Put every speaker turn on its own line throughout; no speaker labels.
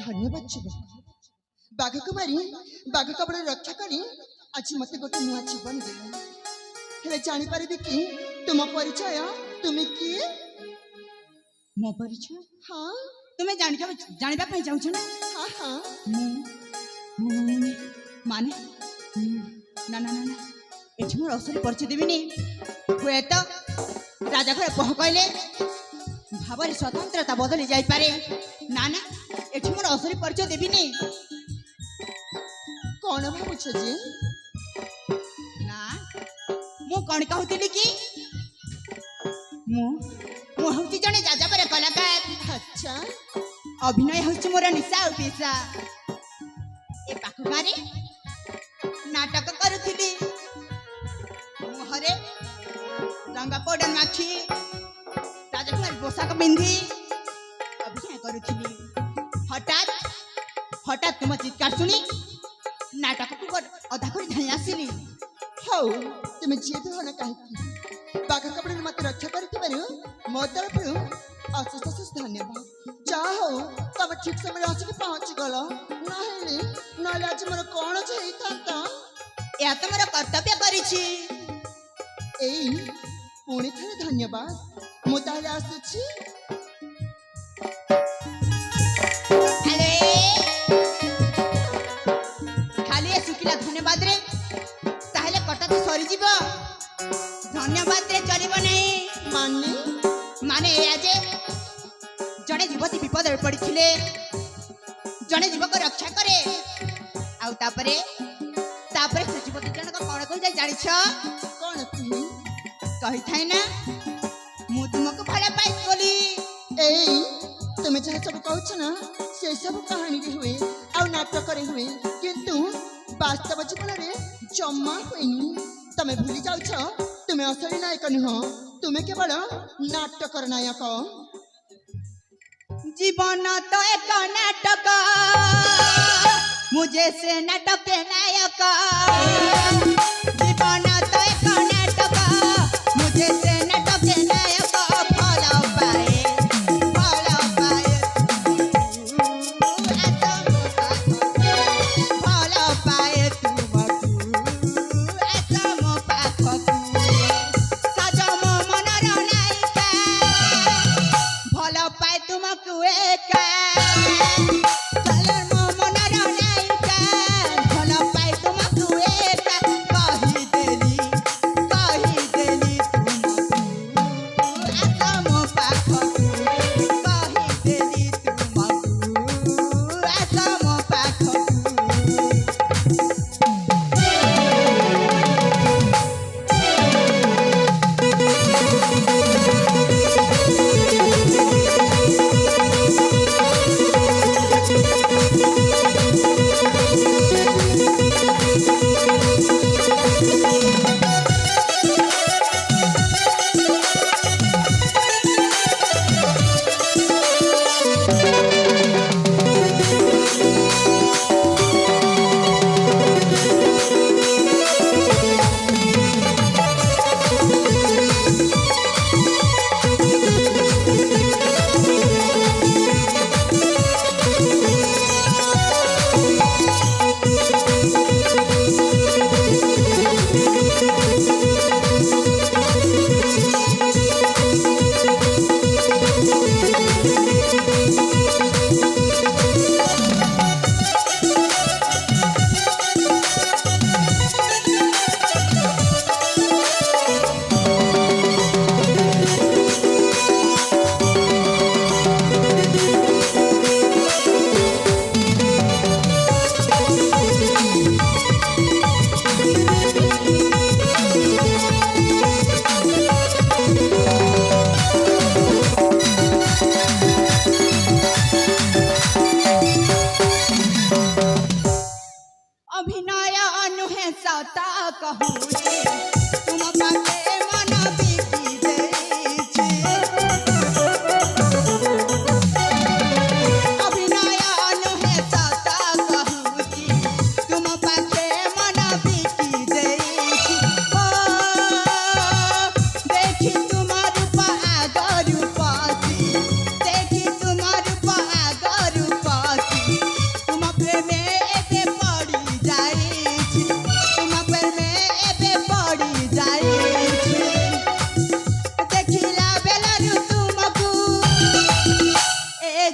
धन्यवाद जुबक बाघ कुमारी बाघ कपड़ा रक्षा करी आज मत गोटे नुआ जीवन देला हेले जानी पारिबी कि तुम परिचय तुम किए
मो परिचय
हाँ
तुम्हें जानिबा पई चाहू छ ना
हाँ हाँ
माने ना ना ना एठी मोर असली परिचय देबिनी हुए तो राजा घरे पह कहले भाବରେ स्वतंत्रता बदली जाई पारे ना ना एठी मोर असली परिचय देबिनी
कौन भावुछ जे
ना मु कौन कहूतिली कि मु हूँ जने जाजापर कलाकार
अच्छा
अभिनय हूँ मोर निशा और पेशा ए पाख गाँव नाटक करुली मुहरे रंगा पाउडर माखी राजकुमारी पोशाक पिंधि अभिनय करुली हठात हठात तुम चित्कार शुणी नाटक को अधा कर धाई आसिली
हौ तुम जे भी होना कहीं बाघ कपड़े मत रक्षा करथिबारु मो तरफरु अशेष अशेष धन्यवाद चाहो तुम ठीक समय आसिक पहुंची गलो ना आज मोर कौन छई थांता
या तो मोर कर्तव्य करिछि
एई पुणी थरे धन्यवाद मु ताले आसुछि
हेले खाली सुखिला धन्यवाद रे ताहले कटा तो सरी जीव धन्यवाद रे चलिबो नहीं
माने
माने ए जे जने युवती विपद में पड़िथिले जने युवक रक्षा करे आउ तापरे तापरे से युवती जनक कोन कहि जाय जानि छ
कौन कही
कहि थाय ना मु तुमको भले पाई बोली
एई तुम जहाँ सब कहछ ना से सब कहानी रे हुए आ नाटक रे हुए किंतु वास्तव जीवन रे जम्मा होइनी तमे भूली जाउछ तुम असली नायक नुह तुम केवल नाटक नायक
जीवन तो एक नाटक मुझे से नाटक के नायक जीवन तो एक नाटक मुझे से नाटक के नायक फल पाए फल पाए तुमको ऐसा मो पाखकु सजम मनर नायिका फल पाए तुमको एका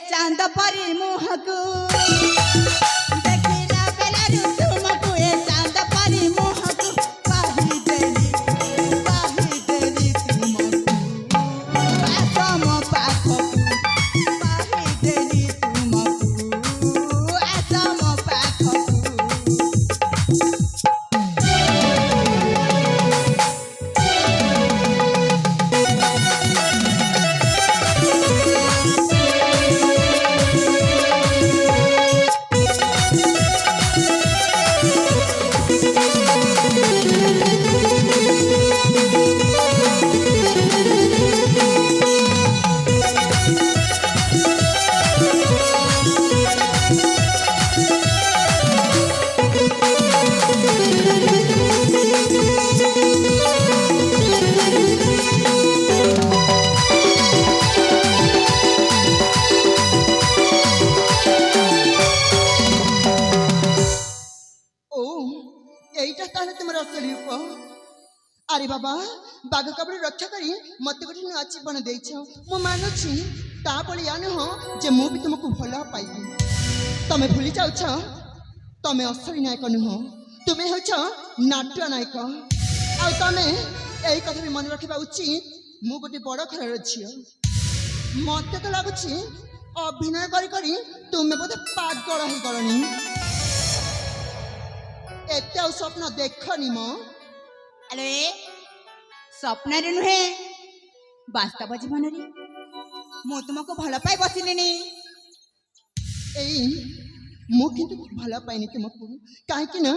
चांद परी मुहकु देखिला बेलारू तुमको ए चांद परी मुहकु पाही देली तुमको आसम पाखकु पाही देली तुमको आसम पाखकु
ଓ এইটা তাহলে তোমার আসল রূপ। আরে বাবা, বাঘ কাপড় রক্ষা করি মতো গোটে নূଆ জীবন ଦେଇଛ। ମୁଁ ମାନୁଛି ତା ଭଳିଆ ନୁହଁ ଯେ ମୁଁ ବି ତୁମକୁ ଭଲ ପାଇବି। ତମେ ଭୁଲି ଯାଉଛ ତମେ ଅସଲି ନାୟକ ନୁହଁ, ତୁମେ ହେଉଛ ନାଟ୍ୟ ନାୟକ। ଆଉ ତମେ ଏଇ କଥା ବି ମନେ ରଖିବା ଉଚିତ, ମୁଁ ଗୋଟେ ବଡ଼ ଘରର ଝିଅ। ମତେ ତ ଲାଗୁଛି ଅଭିନୟ କରି କରି ତୁମେ ବୋଧେ ପାଗଳ ହେଇଗଲଣି। ଏତେ ଆଉ ସ୍ୱପ୍ନ ଦେଖନି ମ।
ଆରେ ସ୍ୱପ୍ନରେ ନୁହେଁ, ବାସ୍ତବ ଜୀବନରେ ମୁଁ ତୁମକୁ ଭଲ ପାଇ ବସିଲିଣି।
ଏଇ ମୁଁ କିନ୍ତୁ ଭଲ ପାଇନି ତୁମକୁ, କାହିଁକି ନା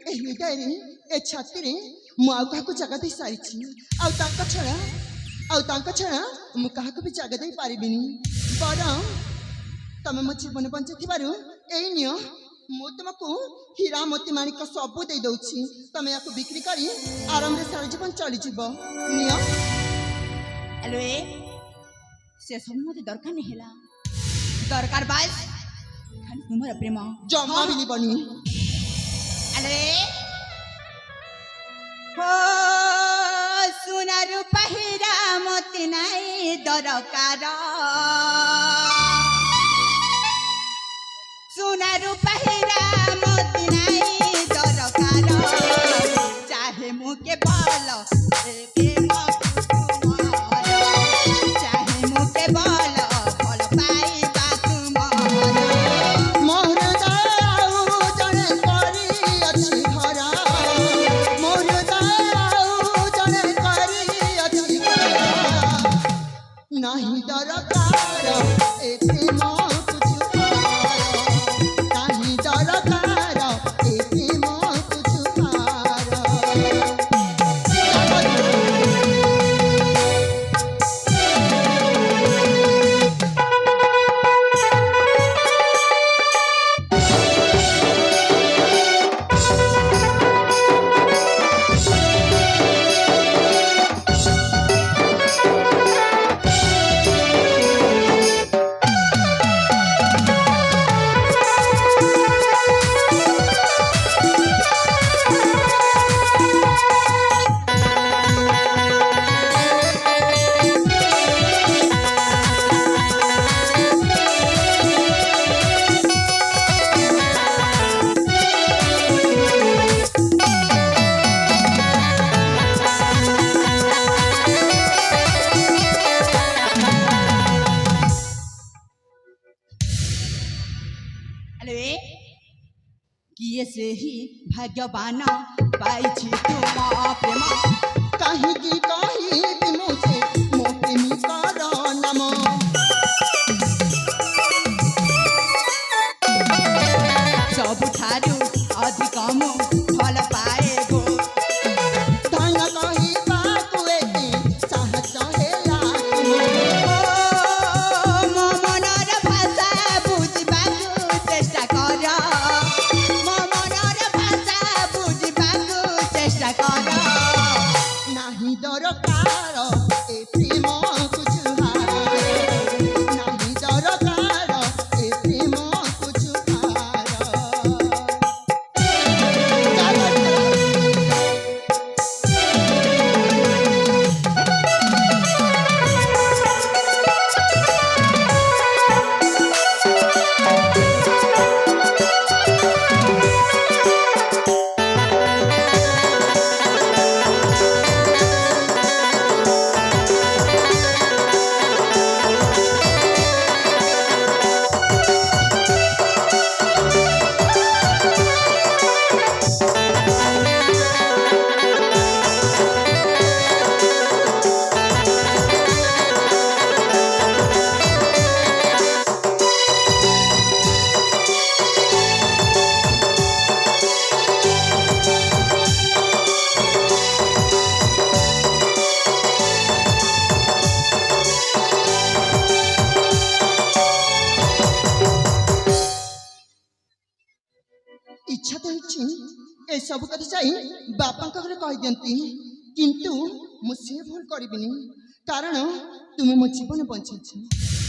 ଏ ହୃଦୟରେ ଏ ଛାତିରେ ମୁଁ ଆଉ କାହାକୁ ଜାଗା ଦେଇ ସାରିଛି। ଆଉ ତାଙ୍କ ଛଡ଼ା ମୁଁ କାହାକୁ ବି ଜାଗା ଦେଇ ପାରିବିନି। ବରଂ ତମେ ମୋ ଜୀବନ ବଞ୍ଚିଥିବାରୁ ଏଇ ନିଅ, ମୁଁ ତୁମକୁ ହୀରା ମୋତି ମାଣିକ ସବୁ ଦେଇ ଦଉଛି। ତମେ ୟାକୁ ବିକ୍ରି କରି ଆରାମରେ ସାରା ଜୀବନ ଚଳିଯିବ। ନିଅ।
ଆଲୋ ସେ ସବୁ ମୋତେ ଦରକାର ନାହିଁ ହେଲା, ଦରକାର ବାସ୍ ଖାଲି ତୁମର ପ୍ରେମ।
ଜମା ମିଳିବନି।
ଆଲୋ ହୋ ସୁନା ରୂପା ହୀରା ମୋତି ନାହିଁ ଦରକାର, ସୁନା ରୂପା ହୀରା ମୋତି ନାହିଁ ଦରକାର, ଚାହେ ମୁଁ କେବଳ ପ୍ରେମ ତୁମର, ଚାହେ ମୁଁ କେବଳ ଭଲ ପାଇବା ତୁମର।
ମୋ ହୃଦୟ ଆଉ ଜଣେ କରିଅଛି ଘର, ମୋ ହୃଦୟ ଆଉ ଜଣେ କରିଅଛି ଘର। ନାହିଁ ଦରକାର ଏ ପ୍ରେମ
କିଏ ସେହି ଭାଗ୍ୟବାନ ପାଇଛି ତୁମ ପ୍ରେମ,
କାହିଁକି କହିବି ମୁଁ ଯେ ମୋ ପ୍ରେମିକର ନାମ।
ସବୁଠାରୁ ଅଧିକ ମୁଁ ଭଲ ପାଏ ଗୋ,
ଧନ କହିବାକୁ ଏତେ ସାହସ ହେଲା
ମୋ ମନର ଭାଷା ବୁଝିବାକୁ ଚେଷ୍ଟା କର, ମୋ ମନର ଭାଷା ବୁଝିବାକୁ ଚେଷ୍ଟା କର।
ନାହିଁ ଦରକାର ଏ ପ୍ରେମକୁ ଜୁହାର, ନାହିଁ ଦରକାର ଏ ପ୍ରେମକୁ ଜୁହାର। ଅଛି ଏସବୁ କଥା ଯାଇ ବାପାଙ୍କ ଘରେ କହିଦିଅନ୍ତି, କିନ୍ତୁ ମୁଁ ସେ ଭୁଲ କରିବିନି, କାରଣ ତୁମେ ମୋ ଜୀବନ ବଞ୍ଚାଇଛ।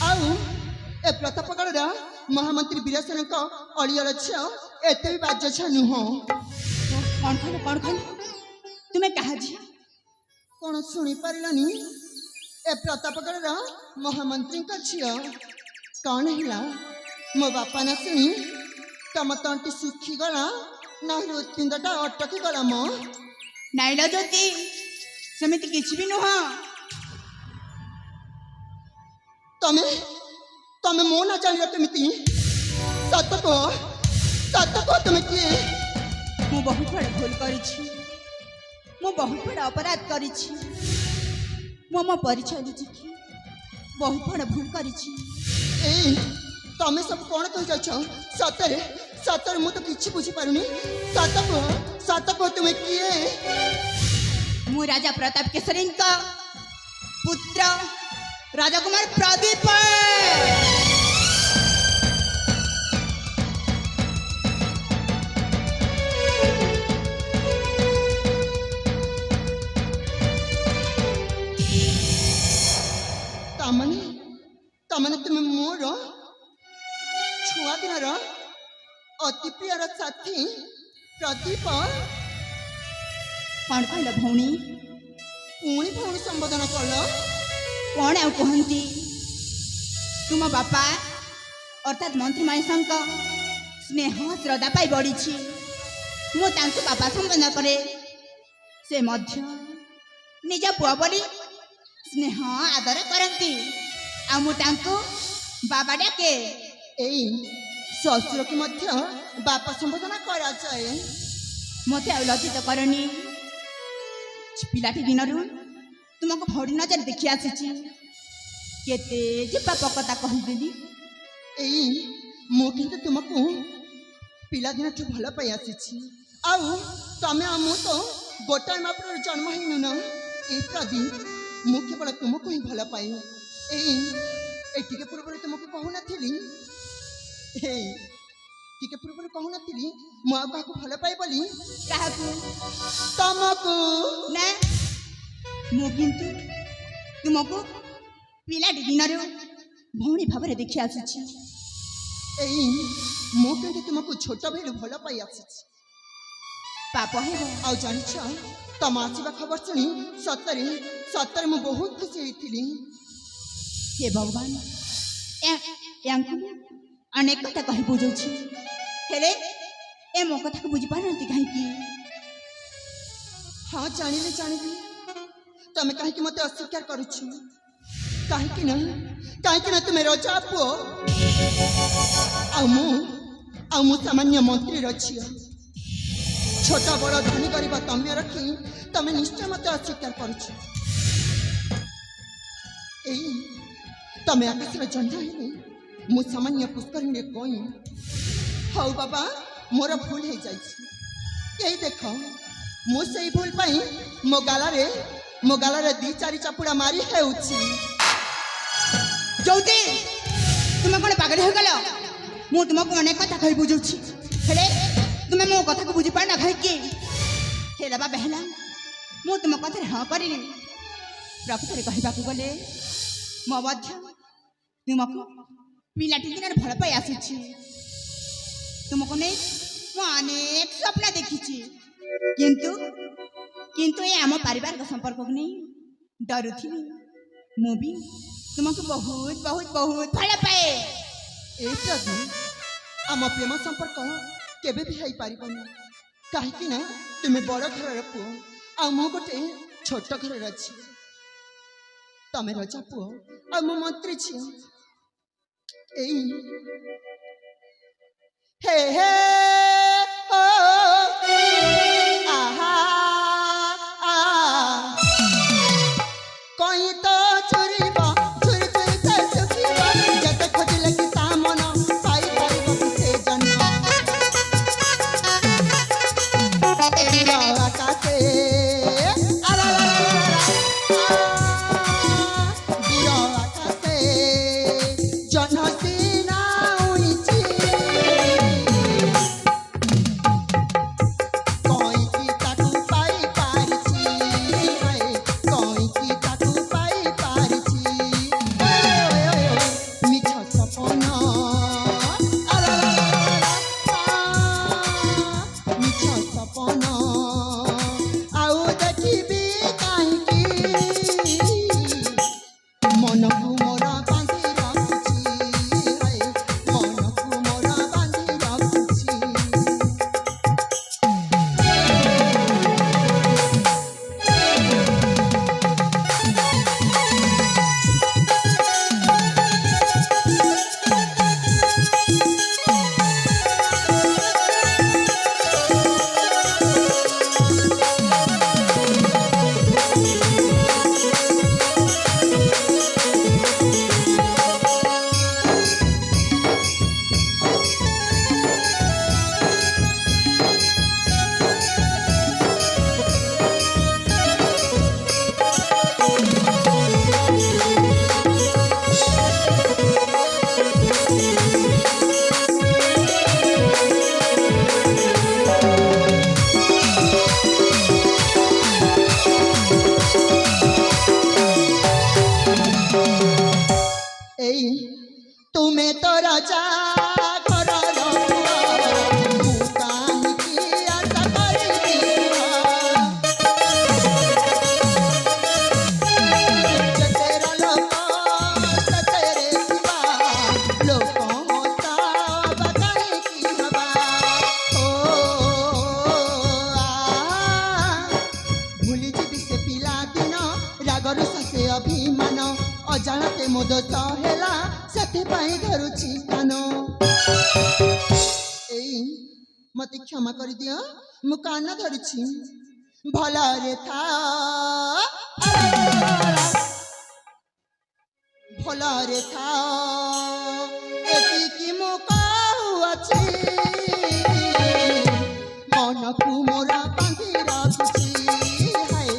ଆଉ ଏ ପ୍ରତାପଗଡ଼ର ମହାମନ୍ତ୍ରୀ ବୀରସେନଙ୍କ ଅଳିଅଳ ଝିଅ ଏତେ ବି ବାଜ୍ୟ ଝିଅ ନୁହଁ।
କ'ଣ କହିଲ ତୁମେ କାହା ଝିଅ?
କ'ଣ ଶୁଣିପାରିଲନି? ଏ ପ୍ରତାପଗଡ଼ର ମହାମନ୍ତ୍ରୀଙ୍କ ଝିଅ। କ'ଣ ହେଲା? ମୋ ବାପା ନା ଶୁଣି ତମ ତଣ୍ଟି ଶୁଖିଗଲା ନା ହୃତ୍ପିଣ୍ଡଟା ଅଟକିଗଲା ମ?
ନାଇଲ ଜ୍ୟୋତି, ସେମିତି କିଛି ବି ନୁହଁ।
ତମେ ତମେ ମୋ ନା ଜାଣିଲ କେମିତି? ସତ କୁହ ତମେ କିଏ?
ମୁଁ ବହୁତ ବଡ଼ ଭୁଲ କରିଛି, ମୁଁ ବହୁତ ବଡ଼ ଅପରାଧ କରିଛି। ମୁଁ ମୋ ପରିଚୟ ଲୁଚିକି ବହୁତ ବଡ଼ ଭୁଲ କରିଛି।
ଏଇ ତମେ ସବୁ କ'ଣ କହିଯାଉଛ? ସତରେ ସତରେ ମୁଁ ତ କିଛି ବୁଝିପାରୁନି। ସତ କୁହ ତୁମେ କିଏ?
ମୁଁ ରାଜା ପ୍ରତାପ କେଶରୀଙ୍କ ପୁତ୍ର ରାଜକୁମାର ପ୍ରଦୀପ।
ତାମାନେ ତୁମେ ମୋର ଛୁଆ ଦିନର ଅତି ପ୍ରିୟର ସାଥୀ ପ୍ରଦୀପ।
କ'ଣ କହିଲ ଭଉଣୀ?
ପୁଣି ଭଉଣୀ ସମ୍ବୋଧନ କଲ?
କ'ଣ ଆଉ କୁହନ୍ତି? ତୁମ ବାପା ଅର୍ଥାତ୍ ମନ୍ତ୍ରୀ ମହେଶଙ୍କ ସ୍ନେହ ଶ୍ରଦ୍ଧା ପାଇ ବଢ଼ିଛି। ମୁଁ ତାଙ୍କୁ ବାପା ସମ୍ବୋଧନ କରେ, ସେ ମଧ୍ୟ ନିଜ ପୁଅ ବୋଲି ସ୍ନେହ ଆଦର କରନ୍ତି। ଆଉ ମୁଁ ତାଙ୍କୁ ବାବା ଡାକେ।
ଏଇ ଶ୍ୱଶୁରକୁ ମଧ୍ୟ ବାପା ସମ୍ବୋଧନ କରାଯାଏ।
ମୋତେ ଆଉ ଲଜ୍ଜିତ କରନି। ପିଲାଟି ଦିନରୁ ତୁମକୁ ଭଡ଼ି ନଜର ଦେଖି ଆସିଛି। କେତେ ଯେ ପାପ କଥା କହିଦେଲି।
ଏଇ ମୁଁ କିନ୍ତୁ ତୁମକୁ ପିଲାଦିନଠୁ ଭଲ ପାଇ ଆସିଛି। ଆଉ ତମେ ଆଉ ମୁଁ ତ ଗୋଟାଏ ମାପର ଜନ୍ମ ହେଇନୁ ନା। ଏଇ ପ୍ରଦୀପ, ମୁଁ କେବଳ ତୁମକୁ ହିଁ ଭଲ ପାଏ। ଏଇ ଟିକେ ପୂର୍ବରୁ ତୁମକୁ କହୁନଥିଲି, ଟିକେ ପୂର୍ବରୁ କହୁନଥିଲି ମୁଁ ଆଉ କାହାକୁ ଭଲ ପାଏ ବୋଲି?
କାହାକୁ?
ତମକୁ।
ନା, ମୁଁ କିନ୍ତୁ ତୁମକୁ ପିଲାଟି ଦିନରୁ ଭଉଣୀ ଭାବରେ ଦେଖି ଆସୁଛି।
ଏଇ ମୁଁ କିନ୍ତୁ ତୁମକୁ ଛୋଟ ବେଳୁ ଭଲ ପାଇ ଆସିଛି।
ପାପ ହେବ।
ଆଉ ଜାଣିଛ, ତମ ଆସିବା ଖବର ଶୁଣି ସତରେ ମୁଁ ବହୁତ ଖୁସି ହେଇଥିଲି।
ହେ ଭଗବାନ, ୟାଙ୍କୁ ଅନେକ କଥା କହି ବୁଝଉଛି, ହେଲେ ଏ ମୋ କଥାକୁ ବୁଝିପାରୁନାହାନ୍ତି କାହିଁକି?
ହଁ, ଜାଣିଲି ତମେ କାହିଁକି ମୋତେ ଅସ୍ୱୀକାର କରୁଛ? କାହିଁକି ନା ତୁମେ ରଜା ପୁଅ, ଆଉ ମୁଁ ସାମାନ୍ୟ ମନ୍ତ୍ରୀର ଝିଅ। ଛୋଟ ବଡ଼ ଧନୀ ଗରିବ ତମ୍ୟ ରଖି ତମେ ନିଶ୍ଚୟ ମୋତେ ଅସ୍ୱୀକାର କରୁଛ। ଏଇ ତମେ ଆକାଶର ଜହ୍ନ ହେଲେ ମୁଁ ସାମାନ୍ୟ ପୁଷ୍କରିଣୀରେ କଇଁ। ହଉ ବାବା, ମୋର ଭୁଲ ହେଇଯାଇଛି। ଏଇ ଦେଖ, ମୁଁ ସେଇ ଭୁଲ ପାଇଁ ମୋ ଗାଲାରେ 2-4 ଚାପୁଡ଼ା ମାରି ହେଉଛି।
ଜ୍ୟୋତି, ତୁମେ କ'ଣ ପାଗଳ ହୋଇଗଲ? ମୁଁ ତୁମକୁ ଅନେକ କଥା କହି ବୁଝଉଛି, ହେଲେ ତୁମେ ମୋ କଥାକୁ ବୁଝିପାରୁନ କାହିଁକି? ହେଲା ବା ବେହେଲା, ମୁଁ ତୁମ କଥାରେ ହଁ କରିନି। ପ୍ରକୃତରେ କହିବାକୁ ଗଲେ ମୁଁ ମଧ୍ୟ ତୁମକୁ ପିଲାଟି ଦିନରେ ଭଲ ପାଇ ଆସୁଛି। ତୁମକୁ ନେଇ ମୁଁ ଅନେକ ସ୍ୱପ୍ନ ଦେଖିଛି, କିନ୍ତୁ ଏ ଆମ ପାରିବାରିକ ସମ୍ପର୍କକୁ ନେଇ ଡରୁଥିଲି। ମୁଁ ବି ତୁମକୁ ବହୁତ ବହୁତ ବହୁତ ଭଲ ପାଏ।
ଏଇ ପ୍ରତି ଆମ ପ୍ରେମ ସମ୍ପର୍କ କେବେ ବି ହେଇପାରିବନି, କାହିଁକି ନା ତୁମେ ବଡ଼ ଘରର ପୁଅ ଆଉ ମୁଁ ଗୋଟେ ଛୋଟ ଘରର ଝିଅ। ତମେ ରଜା ପୁଅ ଆଉ ମୁଁ ମନ୍ତ୍ରୀ ଝିଅ। ଏଇ ହେ ହେ ଓ ଆହା କଇଁ ତ ଛୁରିବ ଛୁରି ଛୁରି ସେ ଶୁଖିବ, ଯେତେ ଖୋଜିଲେ କି ତା ମନ ପାଇପାରିବ କି ସେ ଜନ୍ମ। ଆକାଶେ ଦୂର ଆକାଶେ ଜହ୍ନ ସିନା ଉଇଛି, ଜାଣତେ ମୋ ଦୋଷ ହେଲା ସେଥିପାଇଁ ଧରୁଛି କାନ। ଏଇ ମତେ କ୍ଷମା କରିଦିଅ ମୁଁ କାନ ଧରୁଛି। ଭଲରେ ଥାଅ ଭଲରେ ଥାଅ ଏତିକି ମୁଁ କହୁଅଛି। ମନକୁ ମୋର ବାନ୍ଧି ରଖୁଛି ହାୟ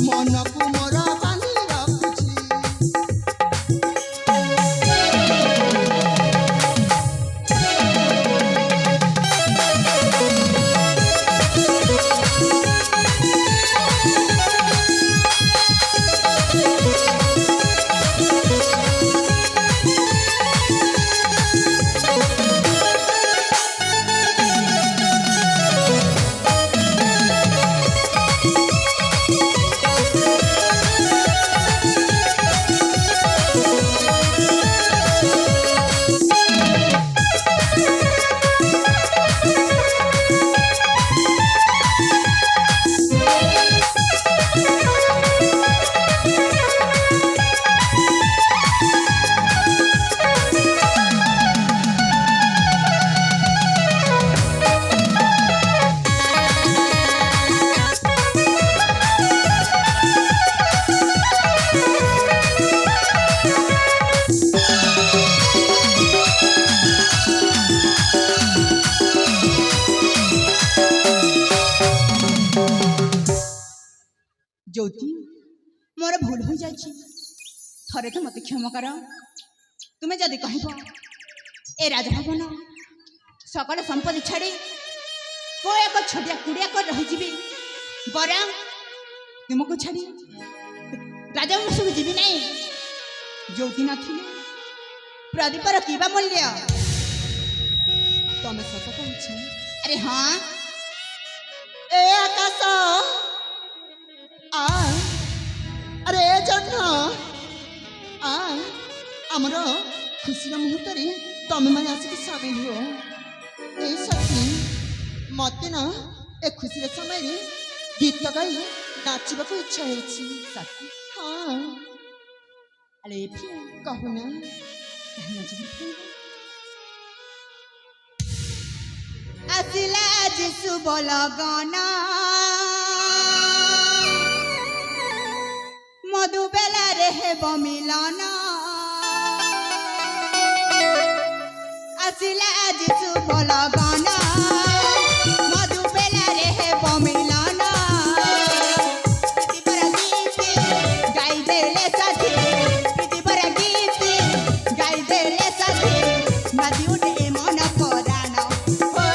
ମନକୁ ମୋର ବାନ୍ଧି ରଖୁଛି।
ज्योति मोर भूल हो जाए थरे तो मत क्षमा कर। तुम्हें जदि कह ए राजभवन सकल संपत्ति छाड़ी को एक छोटिया कुड़िया कर रही बरा तुमको छाड़ी राजा सब जीवी नहीं। ज्योति न प्रदीपर की मूल्य
तमें सत कह।
अरे हाँ
ए आकाश अरे जन्म आमर खुशी मुहूर्त तमें मैंने आसिक सामिल हो। ए सखी मत न ए खुशी समय गीत गाई नाचवा को इच्छा है। हाँ
अरे
कहूना
आसिला आज शुभ लगना मधु बेला रे हेब मिलन। आसिला आज शुभ लगना मधु बेला रे हेब मिलन। प्रीति भरा गीत गाई देले साथी प्रीति भरा गीत गाई देले साथी नदी उठे मन पराण हो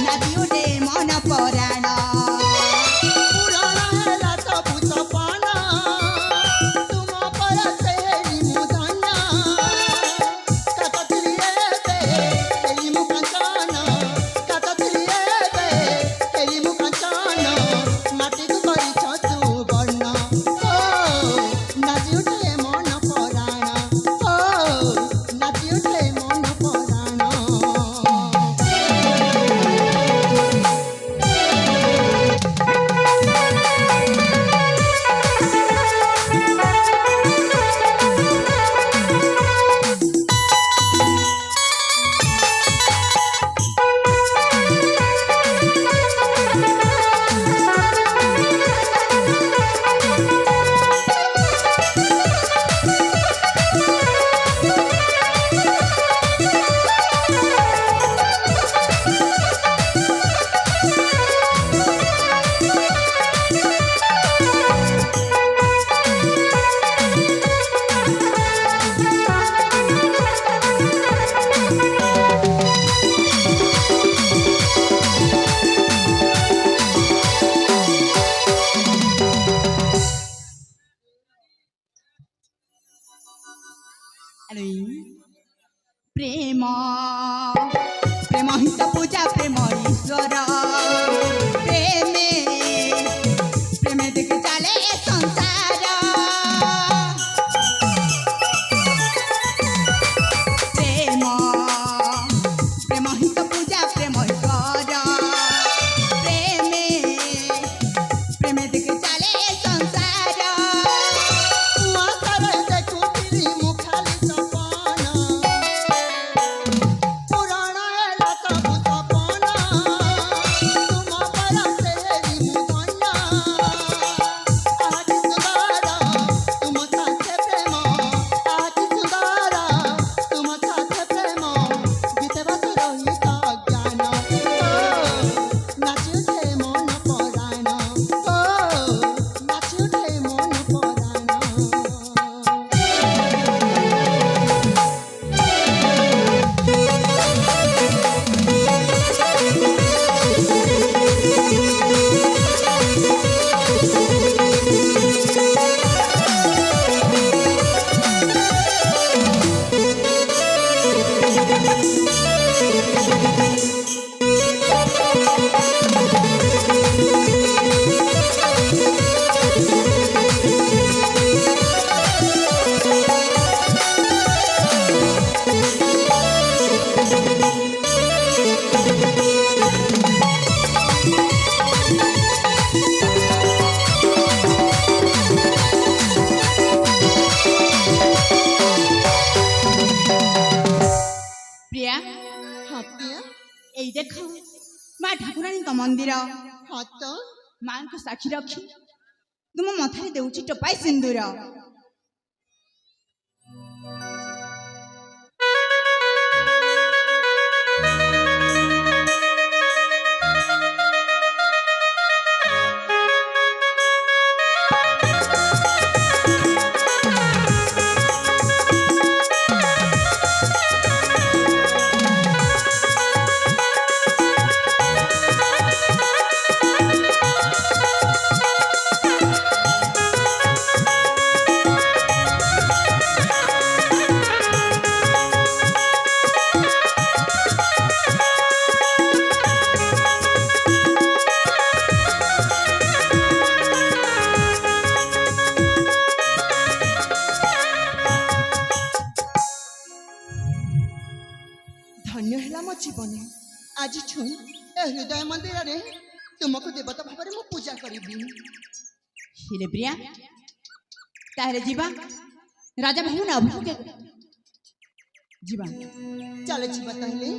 नदी उठे मन पराण। प्रेम प्रेम ही तो पूजा प्रेम ईश्वर प्रेमे प्रेमे देख चले संसार। प्रेम प्रेम ही तो पूजा प्रेम ईश्वर प्रेमे प्रेमे देख चले संसार।
देखुली
प्रिया
हाँ प्रिया
এই দেখো মা ঠাকুরাণীଙ୍କ ମନ୍ଦିର
हाँ तो
ମାଙ୍କୁ ସାକ୍ଷୀ ରଖି ତୁମ ମଥାରେ ଦେଉଛି ଟୋପାଏ ସିନ୍ଦୁର।
धन्य है मो जीवन आज छु ए हृदय मंदिर रे तुमको देवता भाव में पूजा करी।
हेले प्रिया ताहले जीवा राजा भाई ना अभिषेक जीवा
चले जीवा ताहले।